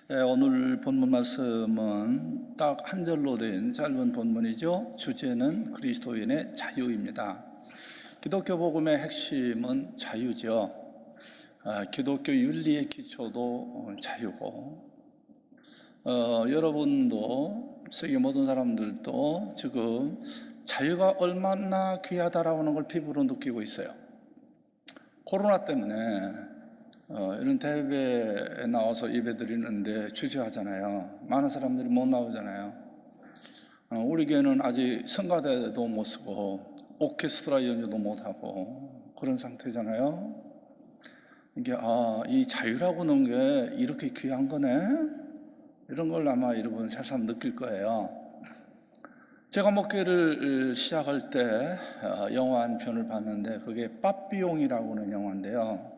오늘 본문 말씀은 딱 한 절로 된 짧은 본문이죠. 주제는 그리스도인의 자유입니다. 기독교 복음의 핵심은 자유죠. 기독교 윤리의 기초도 자유고, 여러분도 세계 모든 사람들도 지금 자유가 얼마나 귀하다라는 걸 피부로 느끼고 있어요. 코로나 때문에 이런 대회에 나와서 예배 드리는데 주저하잖아요. 많은 사람들이 못 나오잖아요. 우리 교회는 아직 성가대도 못 쓰고 오케스트라 연주도 못 하고 그런 상태잖아요. 이게 이 자유라고는 게 이렇게 귀한 거네, 이런 걸 아마 여러분 새삼 느낄 거예요. 제가 목회를 시작할 때 영화 한 편을 봤는데 그게 빠삐용이라고 하는 영화인데요.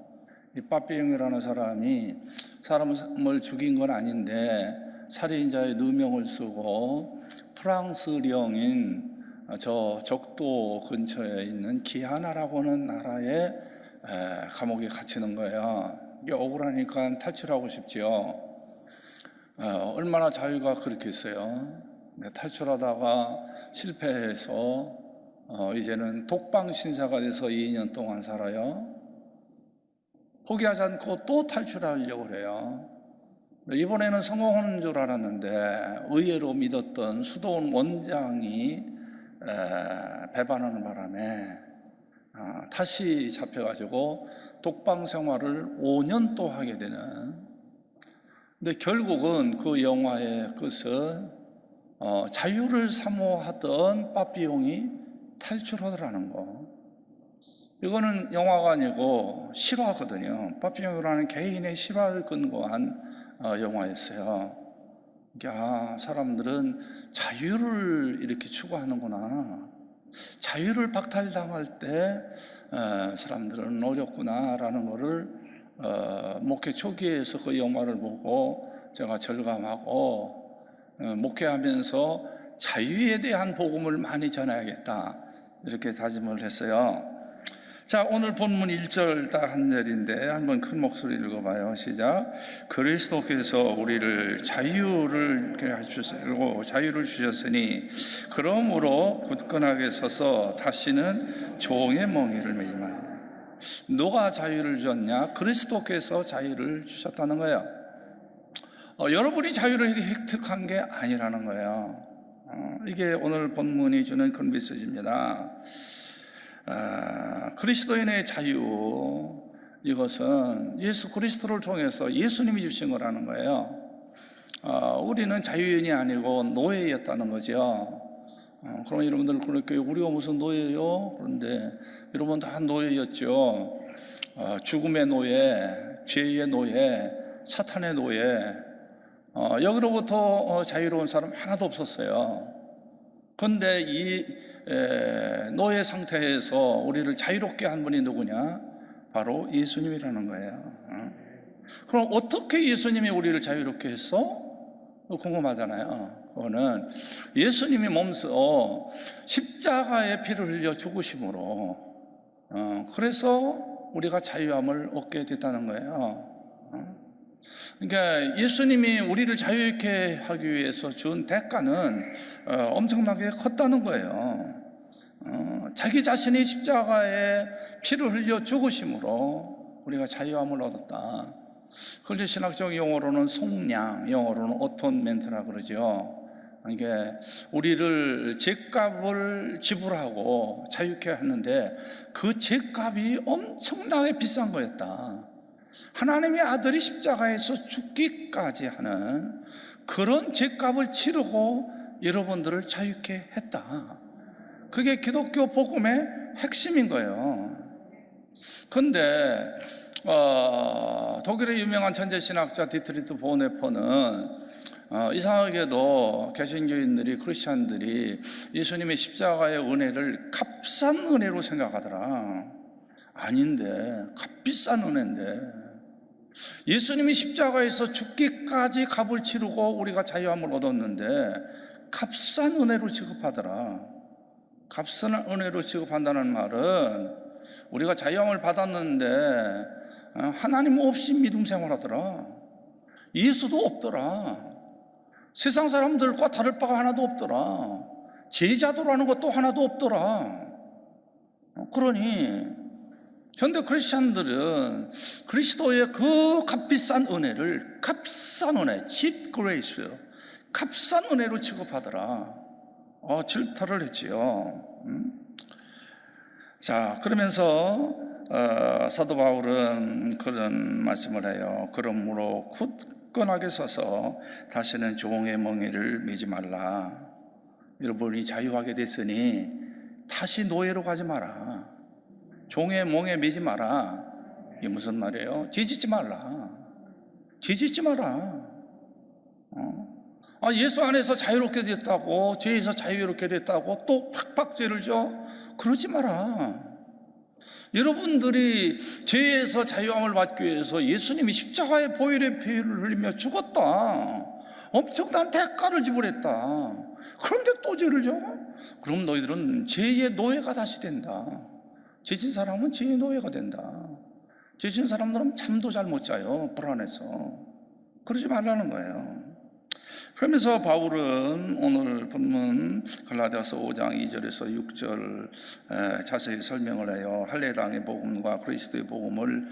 이 빠삐용이라는 사람이 사람을 죽인 건 아닌데 살인자의 누명을 쓰고 프랑스령인 저 적도 근처에 있는 기아나라고 하는 나라에 감옥에 갇히는 거예요. 이게 억울하니까 탈출하고 싶지요. 얼마나 자유가 그렇겠어요. 탈출하다가 실패해서 이제는 독방 신사가 돼서 2년 동안 살아요. 포기하지 않고 또 탈출하려고 그래요. 이번에는 성공하는 줄 알았는데 의외로 믿었던 수도원 원장이 배반하는 바람에 다시 잡혀가지고 독방 생활을 5년 또 하게 되는. 근데 결국은 그 영화의 끝은 자유를 사모하던 빠삐용이 탈출하더라는 거. 이거는 영화가 아니고 실화거든요. 빠삐용이라는 개인의 실화를 근거한 영화였어요. 사람들은 자유를 이렇게 추구하는구나, 자유를 박탈당할 때 사람들은 어렵구나라는 거를 목회 초기에서 그 영화를 보고 제가 절감하고, 목회하면서 자유에 대한 복음을 많이 전해야겠다, 이렇게 다짐을 했어요. 자, 오늘 본문 1절 딱 한 절인데 한번 큰 목소리 읽어봐요. 시작. 그리스도께서 우리를 자유를 주셨으니 그러므로 굳건하게 서서 다시는 종의 멍에를 매지 말라. 누가 자유를 주셨냐? 그리스도께서 자유를 주셨다는 거예요. 여러분이 자유를 획득한 게 아니라는 거예요. 이게 오늘 본문이 주는 큰 메시지입니다. 그리스도인의 자유, 이것은 예수 그리스도를 통해서 예수님이 주신 거라는 거예요. 우리는 자유인이 아니고 노예였다는 거죠. 그럼 여러분들 그렇게 우리가 무슨 노예요? 그런데 여러분 다 노예였죠. 죽음의 노예, 죄의 노예, 사탄의 노예. 여기로부터 자유로운 사람 하나도 없었어요. 그런데 이 노예 상태에서 우리를 자유롭게 한 분이 누구냐? 바로 예수님이라는 거예요. 그럼 어떻게 예수님이 우리를 자유롭게 했어? 궁금하잖아요. 그거는 예수님이 몸소 십자가의 피를 흘려 죽으심으로, 그래서 우리가 자유함을 얻게 됐다는 거예요. 그러니까 예수님이 우리를 자유롭게 하기 위해서 준 대가는 엄청나게 컸다는 거예요. 자기 자신이 십자가에 피를 흘려 죽으심으로 우리가 자유함을 얻었다. 그걸 신학적 용어로는 속량, 영어로는 어톤멘트라 그러죠. 그러니까 우리를 죗값을 지불하고 자유케 했는데 그 죗값이 엄청나게 비싼 거였다. 하나님의 아들이 십자가에서 죽기까지 하는 그런 죗값을 치르고 여러분들을 자유케 했다. 그게 기독교 복음의 핵심인 거예요. 그런데 독일의 유명한 천재신학자 디트리트 보네퍼는 이상하게도 개신교인들이, 크리스찬들이 예수님의 십자가의 은혜를 값싼 은혜로 생각하더라. 아닌데, 값비싼 은혜인데, 예수님이 십자가에서 죽기까지 값을 치르고 우리가 자유함을 얻었는데 값싼 은혜로 취급하더라. 값싼 은혜로 취급한다는 말은 우리가 자유함을 받았는데 하나님 없이 믿음 생활하더라. 예수도 없더라. 세상 사람들과 다를 바가 하나도 없더라. 제자도라는 것도 하나도 없더라. 그러니 현대 크리스찬들은 그리스도의 그 값비싼 은혜를, 값싼 은혜, cheap grace, 값싼 은혜로 취급하더라. 질타를 했지요. 자, 그러면서 사도 바울은 그런 말씀을 해요. 그러므로 굳건하게 서서 다시는 종의 멍에를 매지 말라. 여러분이 자유하게 됐으니 다시 노예로 가지 마라. 종의 멍에 매지 마라. 이게 무슨 말이에요? 죄짓지 말라. 죄짓지 마라. 예수 안에서 자유롭게 됐다고, 죄에서 자유롭게 됐다고 또 팍팍 죄를 져? 그러지 마라. 여러분들이 죄에서 자유함을 받기 위해서 예수님이 십자가의 보혈의 피를 흘리며 죽었다. 엄청난 대가를 지불했다. 그런데 또 죄를 져? 그럼 너희들은 죄의 노예가 다시 된다. 죄진 사람은 죄의 노예가 된다. 죄진 사람들은 잠도 잘 못 자요. 불안해서. 그러지 말라는 거예요. 그러면서 바울은 오늘 본문 갈라디아서 5장 2절에서 6절 자세히 설명을 해요. 할례당의 복음과 그리스도의 복음을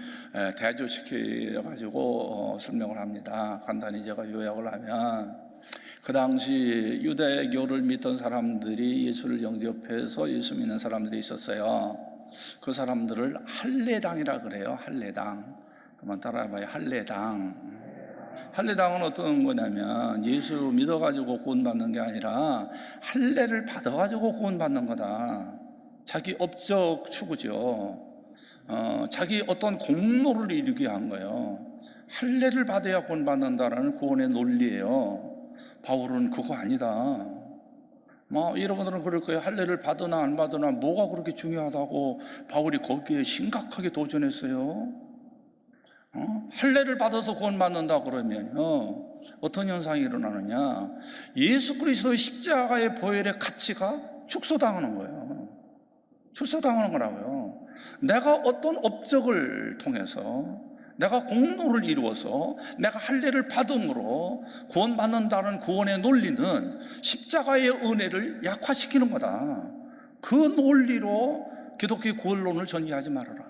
대조시켜 가지고 설명을 합니다. 간단히 제가 요약을 하면, 그 당시 유대교를 믿던 사람들이 예수를 영접해서 예수 믿는 사람들이 있었어요. 그 사람들을 할례당이라 그래요. 할례당. 한번 따라해봐요. 할례당. 할례당은 어떤 거냐면 예수 믿어가지고 구원받는 게 아니라 할례를 받아가지고 구원받는 거다. 자기 업적 추구죠. 자기 어떤 공로를 이루게 한 거예요. 할례를 받아야 구원받는다라는 구원의 논리예요. 바울은 그거 아니다. 여러분들은 그럴 거예요. 할례를 받으나 안 받으나 뭐가 그렇게 중요하다고 바울이 거기에 심각하게 도전했어요. 할례를 받아서 구원받는다 그러면요, 어떤 현상이 일어나느냐? 예수 그리스도의 십자가의 보혈의 가치가 축소당하는 거예요. 축소당하는 거라고요. 내가 어떤 업적을 통해서, 내가 공로를 이루어서 내가 할례를 받음으로 구원받는다는 구원의 논리는 십자가의 은혜를 약화시키는 거다. 그 논리로 기독교 구원론을 전개하지 말아라.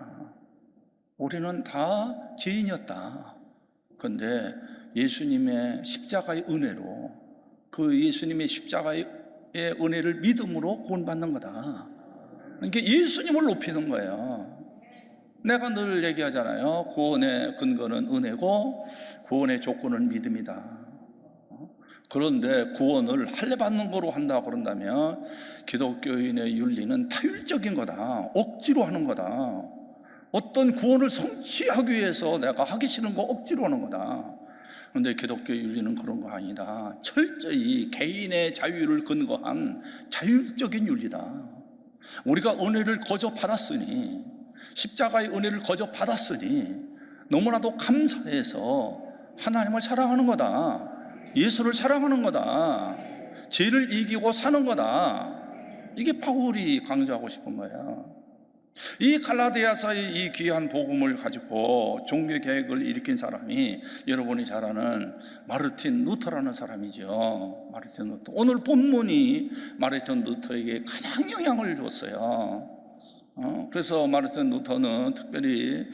우리는 다 죄인이었다. 그런데 예수님의 십자가의 은혜로, 그 예수님의 십자가의 은혜를 믿음으로 구원받는 거다. 그러니까 예수님을 높이는 거예요. 내가 늘 얘기하잖아요. 구원의 근거는 은혜고 구원의 조건은 믿음이다. 그런데 구원을 할례 받는 거로 한다 그런다면 기독교인의 윤리는 타율적인 거다. 억지로 하는 거다. 어떤 구원을 성취하기 위해서 내가 하기 싫은 거 억지로 하는 거다. 그런데 기독교 윤리는 그런 거 아니다. 철저히 개인의 자유를 근거한 자율적인 윤리다. 우리가 은혜를 거저 받았으니, 십자가의 은혜를 거저 받았으니 너무나도 감사해서 하나님을 사랑하는 거다. 예수를 사랑하는 거다. 죄를 이기고 사는 거다. 이게 바울이 강조하고 싶은 거예요. 이 갈라디아서의 이 귀한 복음을 가지고 종교 개혁을 일으킨 사람이 여러분이 잘 아는 마르틴 루터라는 사람이죠. 마르틴 루터. 오늘 본문이 마르틴 루터에게 가장 영향을 줬어요. 그래서 마르틴 루터는 특별히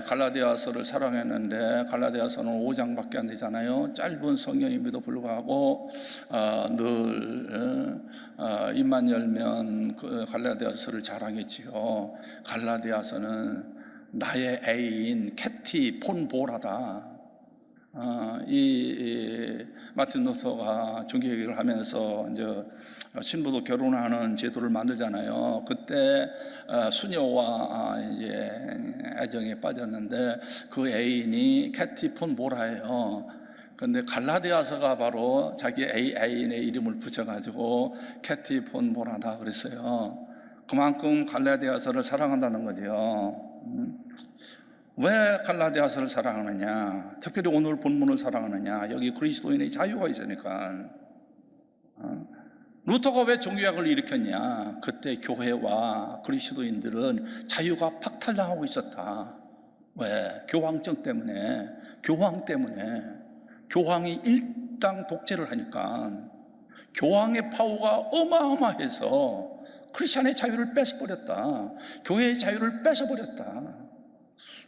갈라디아서를 사랑했는데, 갈라디아서는 5장밖에 안 되잖아요. 짧은 성경임에도 불구하고 늘 입만 열면 그 갈라디아서를 자랑했지요. 갈라디아서는 나의 애인 캐티 폰 보라다. 이 마틴 루터가 종교개혁을 하면서 이제 신부도 결혼하는 제도를 만들잖아요. 그때 수녀와 이제 애정에 빠졌는데 그 애인이 캐티 폰 보라예요. 그런데 갈라디아서가 바로 자기 애인의 이름을 붙여가지고 캐티 폰 보라다 그랬어요. 그만큼 갈라디아서를 사랑한다는 거죠. 왜 갈라디아서를 사랑하느냐? 특별히 오늘 본문을 사랑하느냐? 여기 그리스도인의 자유가 있으니까. 루터가 왜 종교개혁을 일으켰냐? 그때 교회와 그리스도인들은 자유가 박탈당하고 있었다. 왜? 교황증 때문에, 교황 때문에. 교황이 일당 독재를 하니까 교황의 파워가 어마어마해서 크리스천의 자유를 뺏어버렸다. 교회의 자유를 뺏어버렸다.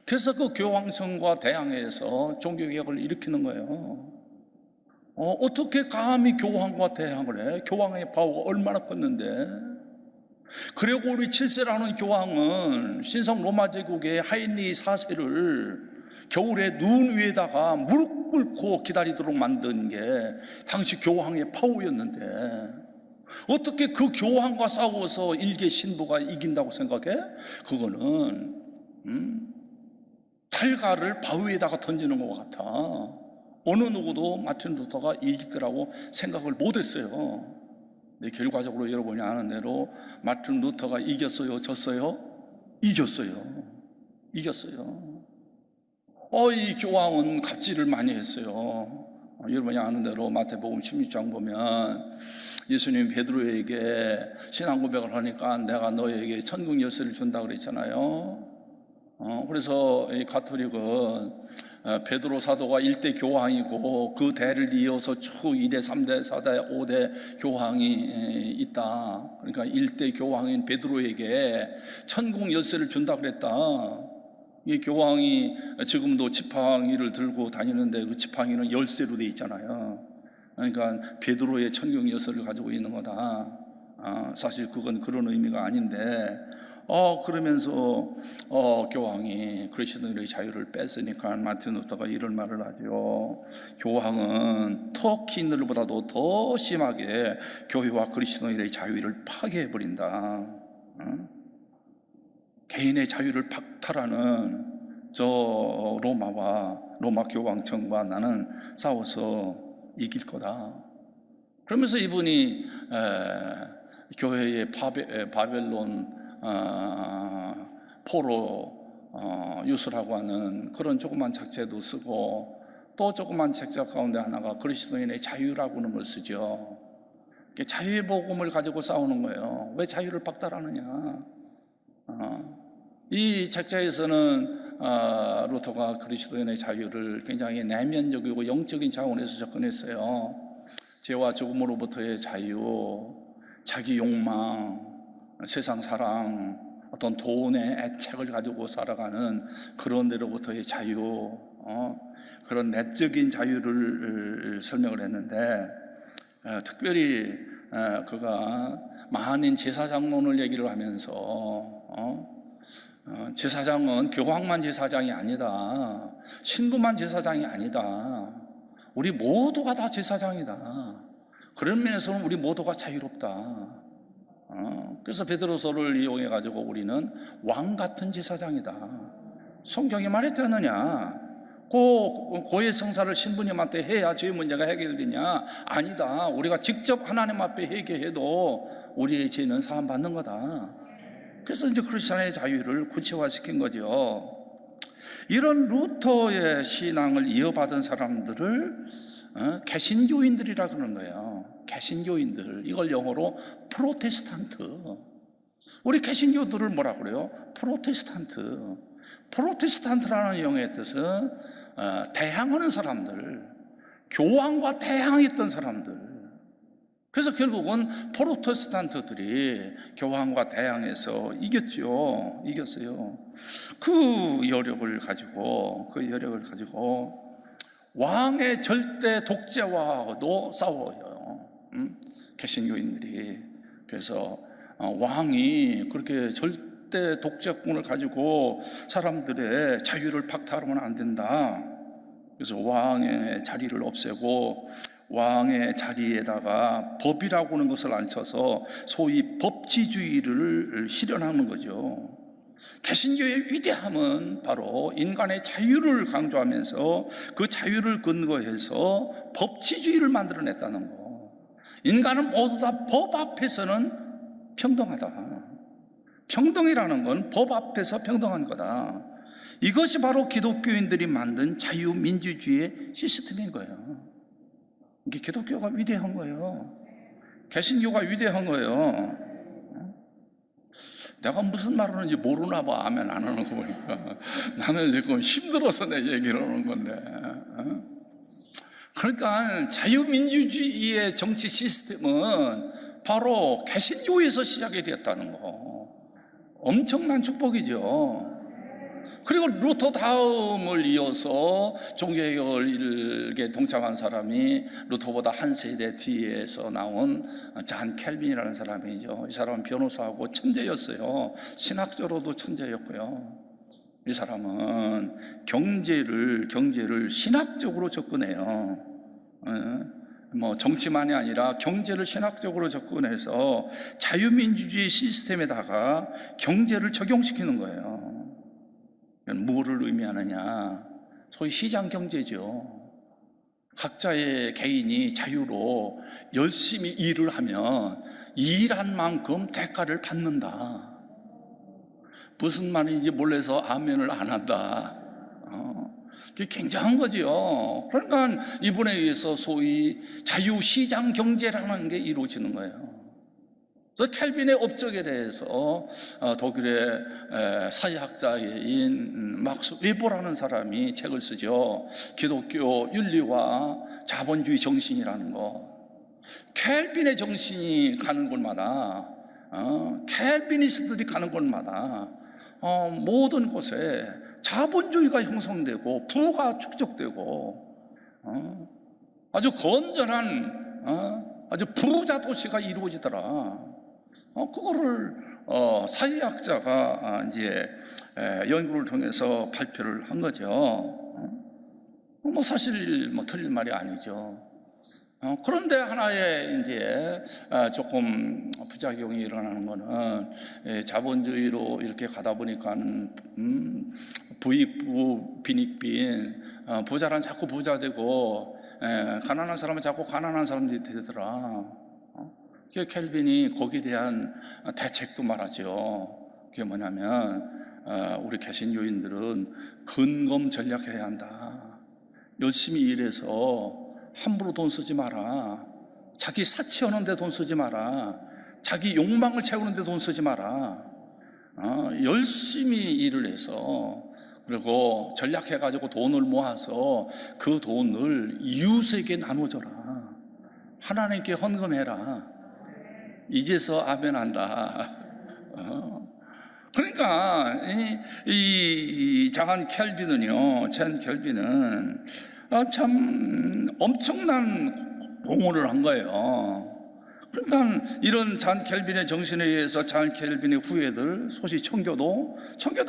그래서 그 교황청과 대항해서 종교개혁을 일으키는 거예요. 어떻게 감히 교황과 대항을 해? 교황의 파워가 얼마나 컸는데. 그리고 우리 7세라는 교황은 신성 로마 제국의 하인리 4세를 겨울에 눈 위에다가 무릎 꿇고 기다리도록 만든 게 당시 교황의 파워였는데, 어떻게 그 교황과 싸워서 일개 신부가 이긴다고 생각해? 그거는 탈가를 바위에다가 던지는 것 같아. 어느 누구도 마틴 루터가 이길 거라고 생각을 못했어요. 근데 결과적으로 여러분이 아는 대로 마틴 루터가 이겼어요? 졌어요? 이겼어요. 이 교황은 갑질을 많이 했어요. 여러분이 아는 대로 마태복음 16장 보면 예수님 베드로에게 신앙 고백을 하니까 내가 너에게 천국 열쇠를 준다 그랬잖아요. 그래서 이 가톨릭은 베드로 사도가 1대 교황이고 그 대를 이어서 쭉 2대, 3대, 4대, 5대 교황이 있다. 그러니까 1대 교황인 베드로에게 천국 열쇠를 준다 그랬다. 이 교황이 지금도 지팡이를 들고 다니는데 그 지팡이는 열쇠로 돼 있잖아요. 그러니까 베드로의 천국 열쇠를 가지고 있는 거다. 사실 그건 그런 의미가 아닌데, 그러면서 교황이 그리스도인의 자유를 뺐으니까 마틴 루터가 이런 말을 하죠. 교황은 터키인들보다도 더 심하게 교회와 그리스도인의 자유를 파괴해버린다. 개인의 자유를 박탈하는 저 로마 교황청과 나는 싸워서 이길 거다. 그러면서 이분이 교회의 바벨론 포로 유수라고 하는 그런 조그만 책자도 쓰고, 또 조그만 책자 가운데 하나가 그리스도인의 자유라고 하는 걸 쓰죠. 자유의 복음을 가지고 싸우는 거예요. 왜 자유를 박탈하느냐. 이 책자에서는 루터가 그리스도인의 자유를 굉장히 내면적이고 영적인 차원에서 접근했어요. 죄와 죽음으로부터의 자유, 자기 욕망, 세상 사랑, 어떤 돈의 애착을 가지고 살아가는 그런 데로부터의 자유, 그런 내적인 자유를 설명을 했는데, 특별히 그가 만인 제사장론을 얘기를 하면서 제사장은 교황만 제사장이 아니다, 신부만 제사장이 아니다, 우리 모두가 다 제사장이다. 그런 면에서는 우리 모두가 자유롭다. 그래서 베드로서를 이용해 가지고 우리는 왕 같은 제사장이다. 성경이 말했지 않느냐? 고해 성사를 신부님한테 해야 죄 문제가 해결되냐? 아니다. 우리가 직접 하나님 앞에 회개해도 우리의 죄는 사함 받는 거다. 그래서 이제 크리스천의 자유를 구체화시킨 거죠. 이런 루터의 신앙을 이어받은 사람들을 개신교인들이라 그러는 거예요. 개신교인들, 이걸 영어로 프로테스탄트. 우리 개신교들을 뭐라 그래요? 프로테스탄트. 프로테스탄트라는 영어의 뜻은 대항하는 사람들, 교황과 대항했던 사람들. 그래서 결국은 프로테스탄트들이 교황과 대항해서 이겼어요. 그 여력을 가지고 왕의 절대 독재와도 싸워요. 개신교인들이. 그래서 왕이 그렇게 절대 독재권을 가지고 사람들의 자유를 박탈하면 안 된다. 그래서 왕의 자리를 없애고 왕의 자리에다가 법이라고 하는 것을 앉혀서 소위 법치주의를 실현하는 거죠. 개신교의 위대함은 바로 인간의 자유를 강조하면서 그 자유를 근거해서 법치주의를 만들어냈다는 거. 인간은 모두 다 법 앞에서는 평등하다. 평등이라는 건 법 앞에서 평등한 거다. 이것이 바로 기독교인들이 만든 자유민주주의의 시스템인 거예요. 이게 기독교가 위대한 거예요. 개신교가 위대한 거예요. 내가 무슨 말 하는지 모르나 봐. 아멘 안 하는 거 보니까. 나는 지금 힘들어서 내 얘기를 하는 건데. 그러니까 자유민주주의의 정치 시스템은 바로 개신교에서 시작이 되었다는 거, 엄청난 축복이죠. 그리고 루터 다음을 이어서 종교개혁을 일게 동참한 사람이 루터보다 한 세대 뒤에서 나온 잔 켈빈이라는 사람이죠. 이 사람은 변호사하고 천재였어요. 신학적으로도 천재였고요. 이 사람은 경제를 신학적으로 접근해요. 뭐 정치만이 아니라 경제를 신학적으로 접근해서 자유민주주의 시스템에다가 경제를 적용시키는 거예요. 뭐를 의미하느냐? 소위 시장 경제죠. 각자의 개인이 자유로 열심히 일을 하면 일한 만큼 대가를 받는다. 무슨 말인지 몰라서 아멘을 안 한다. 그게 굉장한 거죠. 그러니까 이분에 의해서 소위 자유시장 경제라는 게 이루어지는 거예요. 그래서 켈빈의 업적에 대해서 독일의 사회학자인 막스 웨버라는 사람이 책을 쓰죠. 기독교 윤리와 자본주의 정신이라는 거. 켈빈의 정신이 가는 곳마다, 켈빈이스트들이 가는 곳마다 모든 곳에 자본주의가 형성되고 부가 축적되고 아주 건전한 아주 부자 도시가 이루어지더라. 그거를 사회학자가 이제 연구를 통해서 발표를 한 거죠. 뭐 사실 뭐 틀린 말이 아니죠. 그런데 하나의 이제 조금 부작용이 일어나는 거는 자본주의로 이렇게 가다 보니까 부익부 빈익빈, 부자란 자꾸 부자 되고 가난한 사람은 자꾸 가난한 사람들이 되더라. 켈빈이 거기에 대한 대책도 말하죠. 그게 뭐냐면 우리 개신교인들은 근검 전략해야 한다. 열심히 일해서 함부로 돈 쓰지 마라. 자기 사치하는 데 돈 쓰지 마라. 자기 욕망을 채우는 데 돈 쓰지 마라. 열심히 일을 해서 그리고 전략해가지고 돈을 모아서 그 돈을 이웃에게 나눠줘라. 하나님께 헌금해라. 이제서 아멘 한다. 그러니까 잔 켈빈은요, 참 엄청난 공헌을 한 거예요. 그러니까 이런 잔 켈빈의 정신에 의해서 잔 켈빈의 후예들, 소위 청교도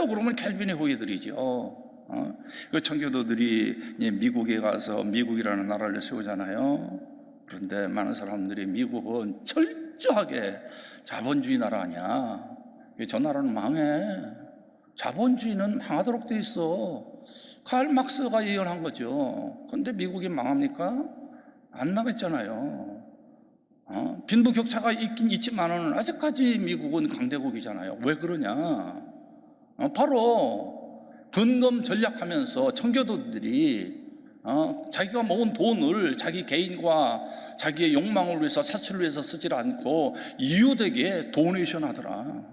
그러면 켈빈의 후예들이죠. 그 청교도들이 미국에 가서 미국이라는 나라를 세우잖아요. 그런데 많은 사람들이 미국은 철저하게 자본주의 나라 아니야. 저 나라는 망해. 자본주의는 망하도록 돼 있어. 칼 막스가 예언한 거죠. 그런데 미국이 망합니까? 안 망했잖아요. 빈부격차가 있긴 있지만은 아직까지 미국은 강대국이잖아요. 왜 그러냐? 바로 근검 전략하면서 청교도들이 자기가 모은 돈을 자기 개인과 자기의 욕망을 위해서, 사치를 위해서 쓰질 않고 이웃에게 도네이션 하더라.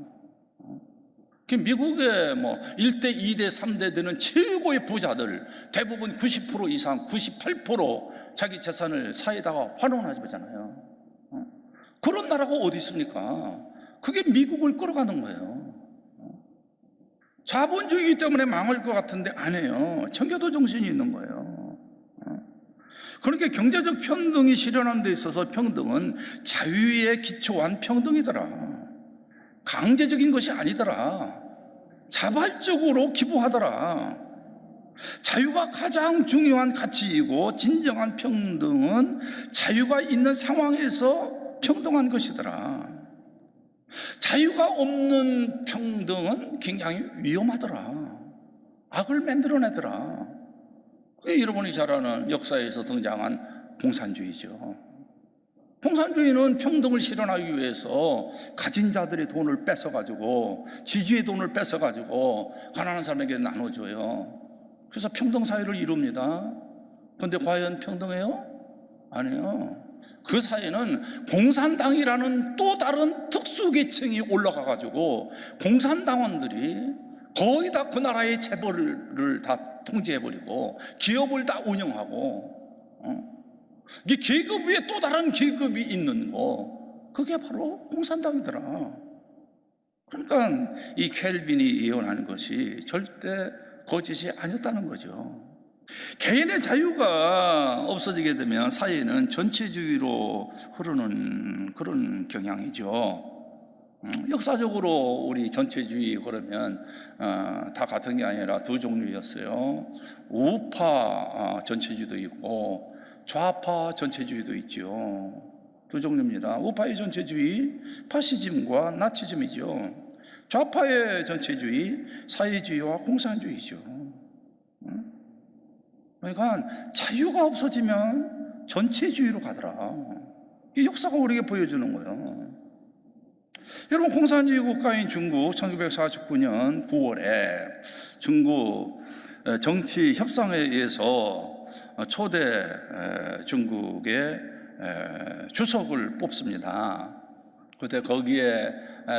미국의 뭐 1대, 2대, 3대 되는 최고의 부자들 대부분 90% 이상, 98% 자기 재산을 사회에다가 환원하잖아요. 그런 나라가 어디 있습니까? 그게 미국을 끌어가는 거예요. 자본주의이기 때문에 망할 것 같은데 아니에요. 청교도 정신이 있는 거예요. 그러니까 경제적 평등이 실현하는 데 있어서 평등은 자유에 기초한 평등이더라. 강제적인 것이 아니더라. 자발적으로 기부하더라. 자유가 가장 중요한 가치이고 진정한 평등은 자유가 있는 상황에서 평등한 것이더라. 자유가 없는 평등은 굉장히 위험하더라. 악을 만들어내더라. 그게 여러분이 잘 아는 역사에서 등장한 공산주의죠. 공산주의는 평등을 실현하기 위해서 가진 자들의 돈을 뺏어가지고, 지주의 돈을 뺏어가지고 가난한 사람에게 나눠줘요. 그래서 평등사회를 이룹니다. 그런데 과연 평등해요? 아니에요. 그 사회는 공산당이라는 또 다른 특수계층이 올라가가지고 공산당원들이 거의 다 그 나라의 재벌을 다 통제해버리고 기업을 다 운영하고 이 계급 위에 또 다른 계급이 있는 거, 그게 바로 공산당이더라. 그러니까 이 켈빈이 예언하는 것이 절대 거짓이 아니었다는 거죠. 개인의 자유가 없어지게 되면 사회는 전체주의로 흐르는 그런 경향이죠. 역사적으로 우리 전체주의 그러면 다 같은 게 아니라 두 종류였어요. 우파 전체주의도 있고 좌파 전체주의도 있죠. 두 종류입니다. 우파의 전체주의, 파시즘과 나치즘이죠. 좌파의 전체주의, 사회주의와 공산주의죠. 그러니까 자유가 없어지면 전체주의로 가더라. 이 역사가 우리에게 보여주는 거예요. 여러분, 공산주의 국가인 중국 1949년 9월에 중국 정치 협상에 의해서 초대 중국의 주석을 뽑습니다. 그때 거기에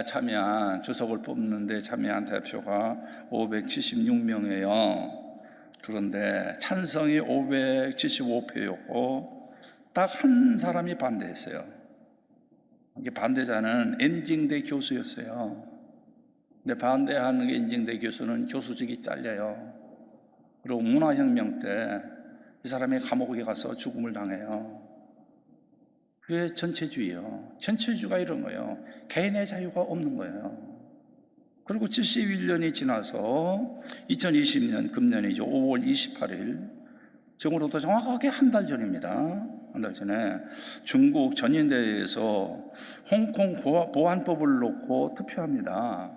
참여한, 주석을 뽑는데 참여한 대표가 576명이에요. 그런데 찬성이 575표였고 딱 한 사람이 반대했어요. 반대자는 엔징대 교수였어요. 근데 반대하는 엔징대 교수는 교수직이 잘려요. 그리고 문화혁명 때 이 사람이 감옥에 가서 죽음을 당해요. 그게 전체주의예요. 전체주의가 이런 거예요. 개인의 자유가 없는 거예요. 그리고 71년이 지나서 2020년 금년이죠. 5월 28일, 지금으로부터 정확하게 한 달 전입니다. 한 달 전에 중국 전인대회에서 홍콩 보안법을 놓고 투표합니다.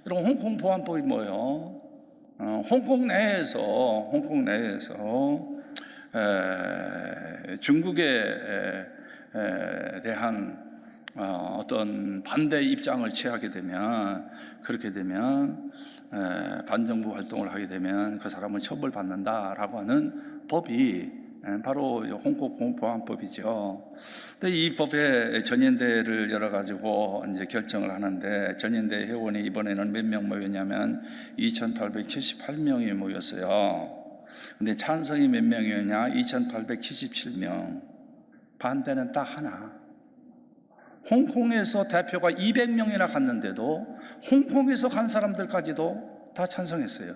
여러분, 홍콩 보안법이 뭐예요? 홍콩 내에서 중국에 대한 어떤 반대 입장을 취하게 되면, 그렇게 되면 반정부 활동을 하게 되면 그 사람은 처벌받는다라고 하는 법이 바로 홍콩 보안법이죠. 근데 이 법에 전인대를 열어가지고 이제 결정을 하는데, 전인대 회원이 이번에는 몇 명 모였냐면 2,878명이 모였어요. 근데 찬성이 몇 명이었냐? 2,877명. 반대는 딱 하나. 홍콩에서 대표가 200명이나 갔는데도 홍콩에서 간 사람들까지도 다 찬성했어요.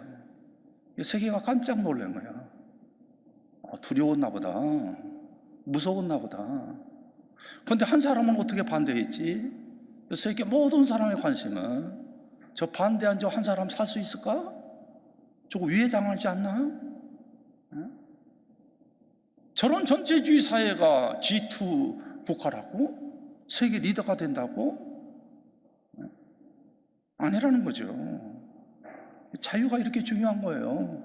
세계가 깜짝 놀란 거야. 두려웠나 보다, 무서웠나 보다. 그런데 한 사람은 어떻게 반대했지? 세계 모든 사람의 관심은 저 반대한 저 한 사람 살 수 있을까? 저거 위해당하지 않나? 저런 전체주의 사회가 G2 국가라고? 세계 리더가 된다고? 아니라는 거죠. 자유가 이렇게 중요한 거예요.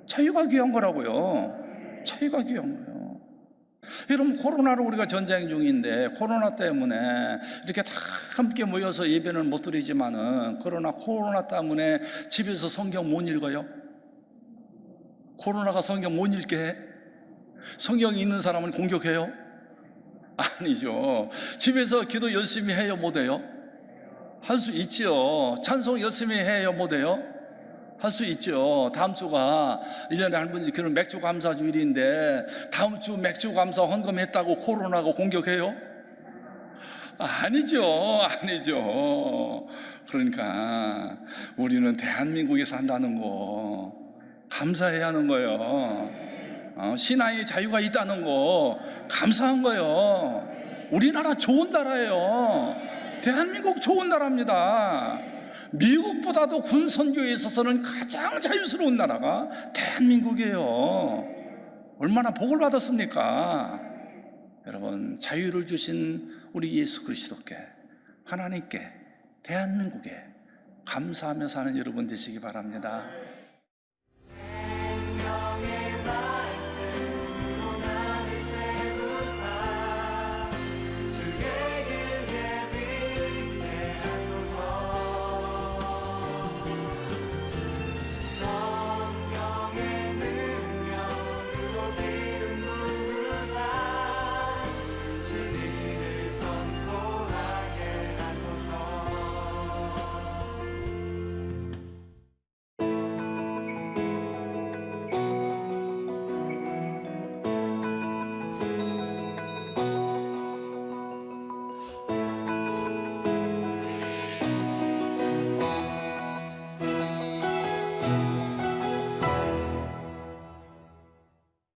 자유가 귀한 거라고요. 자유가 귀한 거예요. 여러분, 코로나로 우리가 전쟁 중인데 코로나 때문에 이렇게 다 함께 모여서 예배는 못 드리지만은 코로나 때문에 집에서 성경 못 읽어요? 코로나가 성경 못 읽게 해? 성경이 있는 사람은 공격해요? 아니죠. 집에서 기도 열심히 해요? 못 해요? 할 수 있죠. 찬송 열심히 해요? 못 해요? 할 수 있죠. 다음 주가 1년에 한 번 그런 맥주 감사 주일인데 다음 주 맥주 감사 헌금했다고 코로나가 공격해요? 아니죠. 그러니까 우리는 대한민국에 산다는 거 감사해야 하는 거예요. 신앙의 자유가 있다는 거 감사한 거예요. 우리나라 좋은 나라예요. 대한민국 좋은 나라입니다. 미국보다도 군 선교에 있어서는 가장 자유스러운 나라가 대한민국이에요. 얼마나 복을 받았습니까? 여러분, 자유를 주신 우리 예수 그리스도께, 하나님께, 대한민국에 감사하며 사는 여러분 되시기 바랍니다.